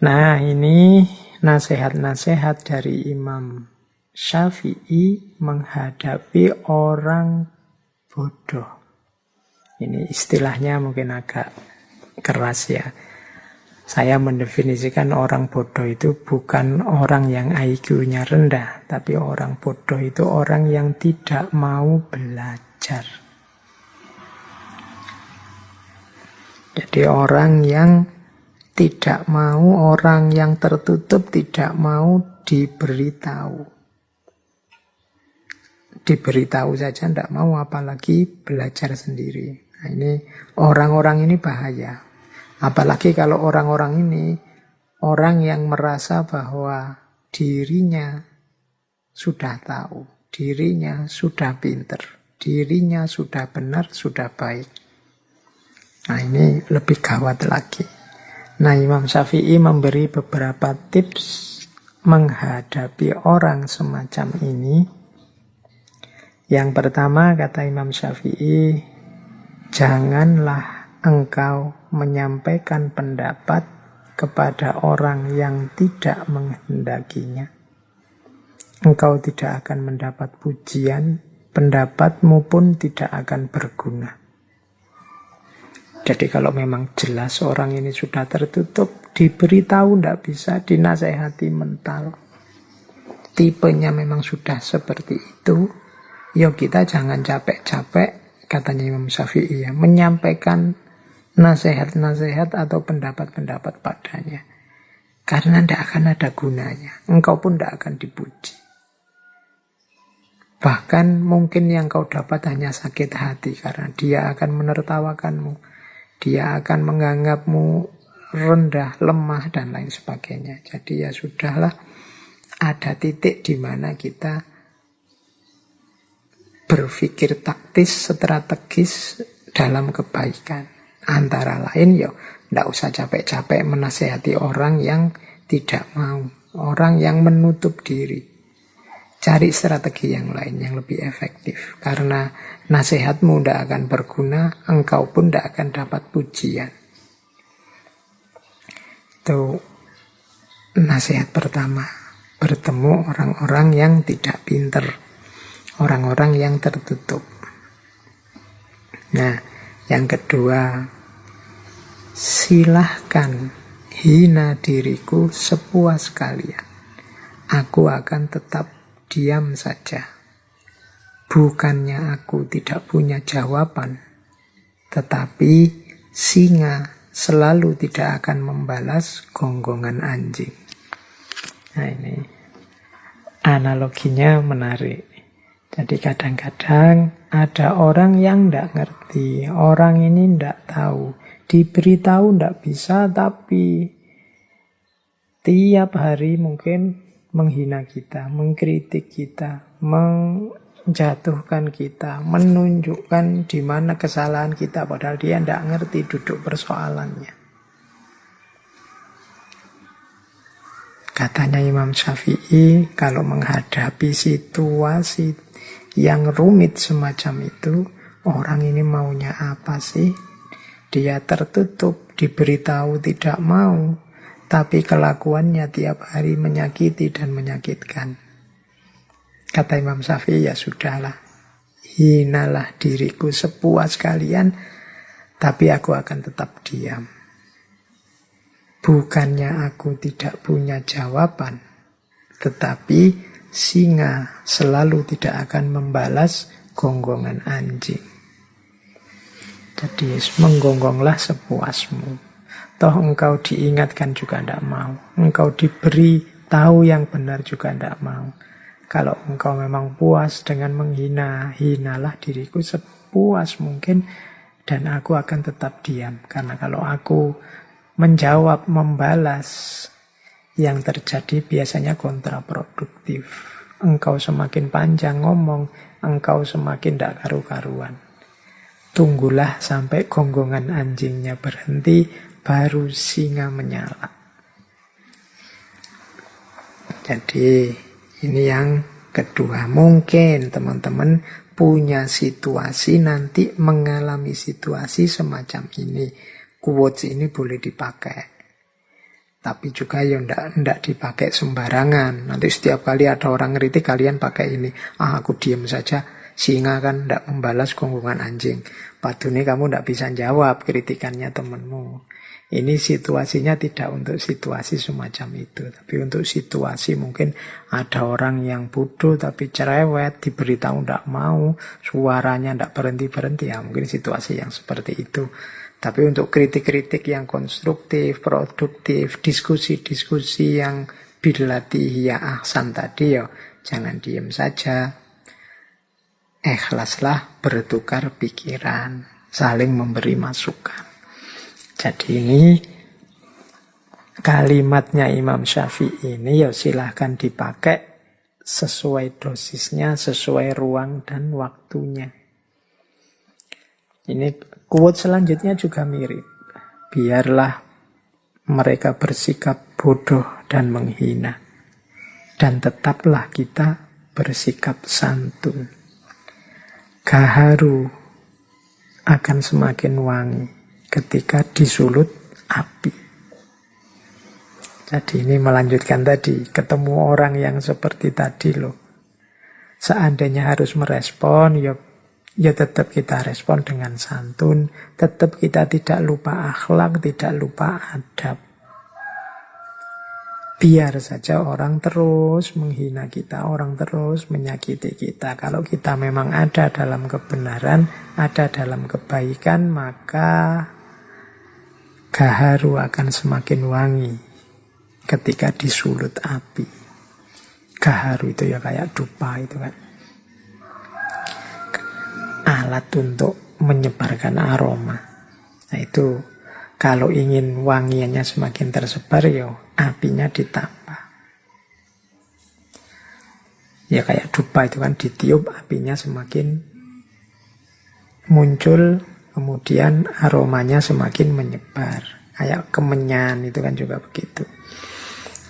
Nah, ini nasihat-nasihat dari Imam Syafi'i menghadapi orang bodoh. Ini istilahnya mungkin agak keras ya. Saya mendefinisikan orang bodoh itu bukan orang yang IQ-nya rendah, tapi orang bodoh itu orang yang tidak mau belajar. Jadi orang yang tidak mau, orang yang tertutup, tidak mau diberitahu. Diberitahu saja tidak mau, apalagi belajar sendiri. Nah, ini orang-orang ini bahaya. Apalagi kalau orang-orang ini orang yang merasa bahwa dirinya sudah tahu, dirinya sudah pinter, dirinya sudah benar, sudah baik. Nah, ini lebih gawat lagi. Nah, Imam Syafi'i memberi beberapa tips menghadapi orang semacam ini. Yang pertama, kata Imam Syafi'i, janganlah engkau menyampaikan pendapat kepada orang yang tidak menghendakinya. Engkau tidak akan mendapat pujian, pendapatmu pun tidak akan berguna. Jadi kalau memang jelas orang ini sudah tertutup, diberitahu tidak bisa, dinasehati mental. Tipenya memang sudah seperti itu. Ya kita jangan capek-capek, katanya Imam Syafi'i ya, menyampaikan nasihat-nasihat atau pendapat-pendapat padanya. Karena tidak akan ada gunanya. Engkau pun tidak akan dipuji. Bahkan mungkin yang kau dapat hanya sakit hati, karena dia akan menertawakanmu. Dia akan menganggapmu rendah, lemah, dan lain sebagainya. Jadi ya sudahlah, ada titik di mana kita berpikir taktis, strategis dalam kebaikan. Antara lain ya, tidak usah capek-capek menasehati orang yang tidak mau, orang yang menutup diri. Cari strategi yang lain yang lebih efektif. Karena nasihatmu tidak akan berguna, engkau pun tidak akan dapat pujian. Itu nasihat pertama. Bertemu orang-orang yang tidak pinter. Orang-orang yang tertutup. Nah, yang kedua, silahkan hina diriku sepuas kalian. Aku akan tetap diam saja. Bukannya aku tidak punya jawaban, tetapi singa selalu tidak akan membalas gonggongan anjing. Nah, ini analoginya menarik. Jadi kadang-kadang ada orang yang tidak ngerti, orang ini tidak tahu, diberitahu tidak bisa, tapi tiap hari mungkin menghina kita, mengkritik kita, menjatuhkan kita, menunjukkan di mana kesalahan kita, padahal dia tidak ngerti duduk persoalannya. Katanya Imam Syafi'i, kalau menghadapi situasi yang rumit semacam itu, orang ini maunya apa sih? Dia tertutup, diberitahu tidak mau, tapi kelakuannya tiap hari menyakiti dan menyakitkan. Kata Imam Syafi'i, ya sudahlah, hinalah diriku sepuas kalian, tapi aku akan tetap diam. Bukannya aku tidak punya jawaban, tetapi singa selalu tidak akan membalas gonggongan anjing. Jadi menggonggonglah sepuasmu. Toh engkau diingatkan juga tidak mau. Engkau diberi tahu yang benar juga tidak mau. Kalau engkau memang puas dengan menghina, hinalah diriku sepuas mungkin, dan aku akan tetap diam. Karena kalau aku menjawab, membalas, yang terjadi biasanya kontraproduktif. Engkau semakin panjang ngomong, engkau semakin tidak karu-karuan. Tunggulah sampai gonggongan anjingnya berhenti, baru singa menyala. Jadi ini yang kedua. Mungkin teman-teman punya situasi nanti mengalami situasi semacam ini. Quotes ini boleh dipakai. Tapi juga ya ndak dipakai sembarangan. Nanti setiap kali ada orang ngeritik kalian pakai ini. Aku diem saja. Singa kan ndak membalas gonggongan anjing. Padahal kamu ndak bisa jawab kritikannya temenmu. Ini situasinya tidak untuk situasi semacam itu. Tapi untuk situasi mungkin ada orang yang bodoh tapi cerewet. Diberitahu ndak mau. Suaranya ndak berhenti-berhenti. Ya mungkin situasi yang seperti itu. Tapi untuk kritik-kritik yang konstruktif, produktif, diskusi-diskusi yang billati ya ahsan tadi ya, jangan diem saja. Ikhlaslah bertukar pikiran, saling memberi masukan. Jadi ini kalimatnya Imam Syafi'i ini ya silahkan dipakai sesuai dosisnya, sesuai ruang dan waktunya. Ini quote selanjutnya juga mirip. Biarlah mereka bersikap bodoh dan menghina. Dan tetaplah kita bersikap santun. Gaharu akan semakin wangi ketika disulut api. Jadi ini melanjutkan tadi. Ketemu orang yang seperti tadi loh. Seandainya harus merespon, ya tetap kita respon dengan santun, tetap kita tidak lupa akhlak, tidak lupa adab. Biar saja orang terus menghina kita, orang terus menyakiti kita. Kalau kita memang ada dalam kebenaran, ada dalam kebaikan, maka gaharu akan semakin wangi ketika disulut api. Gaharu itu ya kayak dupa itu kan. Alat untuk menyebarkan aroma. Nah itu kalau ingin wangiannya semakin tersebar ya apinya ditambah. Ya kayak dupa itu kan ditiup apinya semakin muncul, kemudian aromanya semakin menyebar. Kayak kemenyan itu kan juga begitu.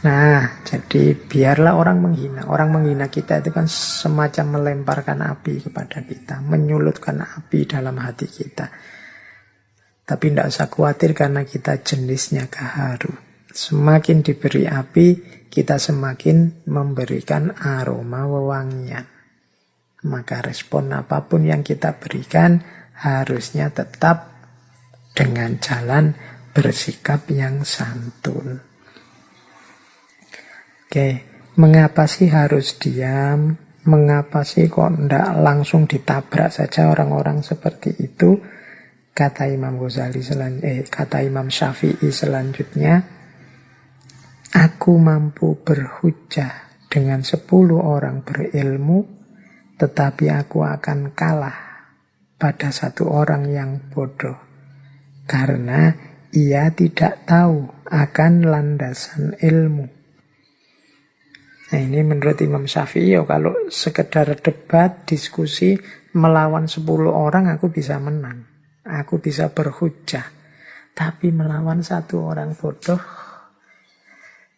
Nah, jadi biarlah orang menghina. Orang menghina kita itu kan semacam melemparkan api kepada kita, menyulutkan api dalam hati kita. Tapi tidak usah khawatir karena kita jenisnya gaharu. Semakin diberi api, kita semakin memberikan aroma wewangian. Maka respon apapun yang kita berikan harusnya tetap dengan jalan bersikap yang santun. Oke, mengapa sih harus diam? Mengapa sih kok tidak langsung ditabrak saja orang-orang seperti itu? Kata Imam Syafi'i selanjutnya, aku mampu berhujjah dengan 10 orang berilmu, tetapi aku akan kalah pada 1 orang yang bodoh. Karena ia tidak tahu akan landasan ilmu. Nah ini menurut Imam Syafi'i, kalau sekedar debat, diskusi, melawan 10 orang aku bisa menang. Aku bisa berhujjah. Tapi melawan 1 orang bodoh,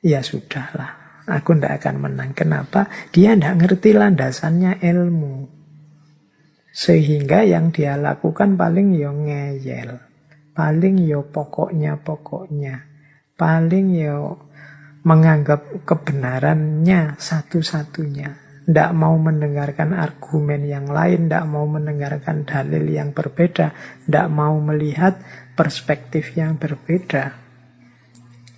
ya sudahlah. Aku tidak akan menang. Kenapa? Dia tidak ngerti landasannya ilmu. Sehingga yang dia lakukan paling yo ngeyel. Paling yo pokoknya. Paling yo menganggap kebenarannya satu-satunya. Tidak mau mendengarkan argumen yang lain, tidak mau mendengarkan dalil yang berbeda, tidak mau melihat perspektif yang berbeda.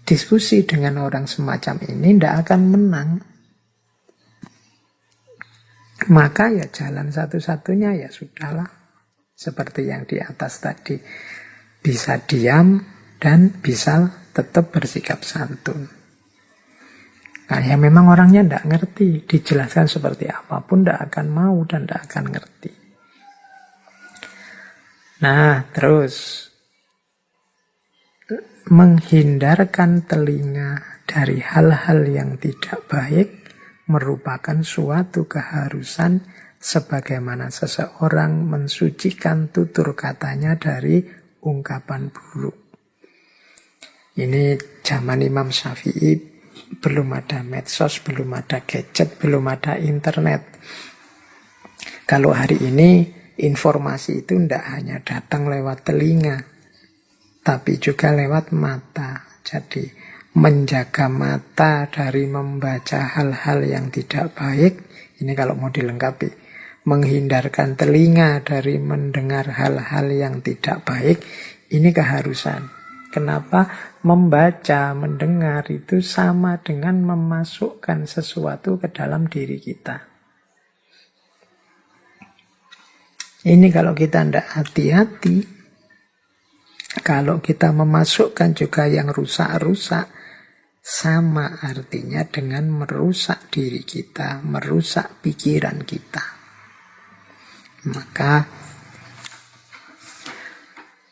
Diskusi dengan orang semacam ini tidak akan menang. Maka ya jalan satu-satunya ya sudahlah. Seperti yang di atas tadi. Bisa diam dan bisa tetap bersikap santun. Nah, ya memang orangnya tidak ngerti. Dijelaskan seperti apapun tidak akan mau dan tidak akan ngerti. Nah, terus menghindarkan telinga dari hal-hal yang tidak baik merupakan suatu keharusan sebagaimana seseorang mensucikan tutur katanya dari ungkapan buruk. Ini zaman Imam Syafi'i. Belum ada medsos, belum ada gadget, belum ada internet. Kalau hari ini informasi itu tidak hanya datang lewat telinga, tapi juga lewat mata. Jadi menjaga mata dari membaca hal-hal yang tidak baik, ini kalau mau dilengkapi, menghindarkan telinga dari mendengar hal-hal yang tidak baik, ini keharusan. Kenapa? Membaca, mendengar itu sama dengan memasukkan sesuatu ke dalam diri kita. Ini kalau kita tidak hati-hati, kalau kita memasukkan juga yang rusak-rusak, sama artinya dengan merusak diri kita, merusak pikiran kita. Maka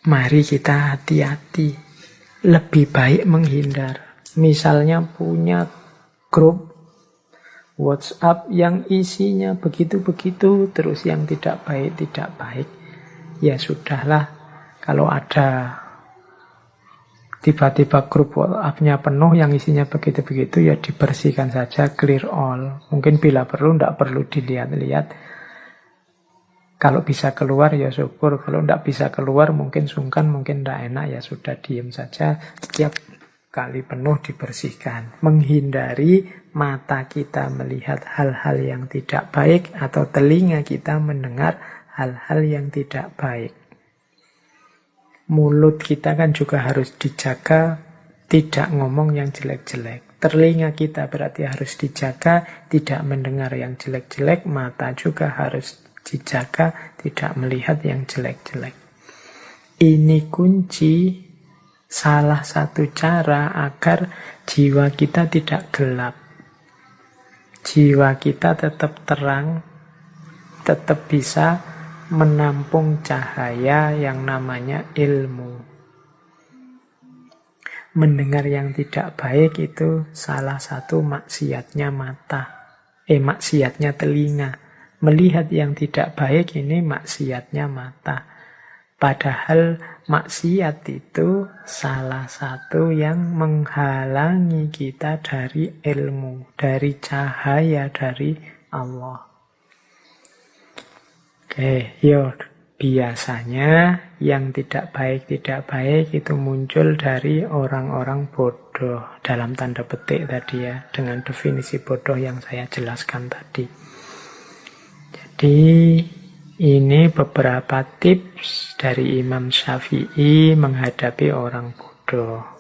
mari kita hati-hati, lebih baik menghindar. Misalnya punya grup WhatsApp yang isinya begitu-begitu, terus yang tidak baik, ya sudahlah. Kalau ada tiba-tiba grup WhatsApp-nya penuh yang isinya begitu-begitu, ya dibersihkan saja, clear all. Mungkin bila perlu, tidak perlu dilihat-lihat. Kalau bisa keluar ya syukur, kalau tidak bisa keluar mungkin sungkan, mungkin tidak enak, ya sudah diam saja. Setiap kali penuh dibersihkan. Menghindari mata kita melihat hal-hal yang tidak baik atau telinga kita mendengar hal-hal yang tidak baik. Mulut kita kan juga harus dijaga, tidak ngomong yang jelek-jelek. Telinga kita berarti harus dijaga, tidak mendengar yang jelek-jelek. Mata juga harus dijaga, tidak melihat yang jelek-jelek. Ini kunci, salah satu cara agar jiwa kita tidak gelap. Jiwa kita tetap terang, tetap bisa menampung cahaya yang namanya ilmu. Mendengar yang tidak baik itu salah satu maksiatnya mata. Maksiatnya telinga. Melihat yang tidak baik ini maksiatnya mata. Padahal maksiat itu salah satu yang menghalangi kita dari ilmu, dari cahaya dari Allah. Oke, biasanya yang tidak baik itu muncul dari orang-orang bodoh, dalam tanda petik tadi ya, dengan definisi bodoh yang saya jelaskan tadi. Jadi ini beberapa tips dari Imam Syafi'i menghadapi orang bodoh.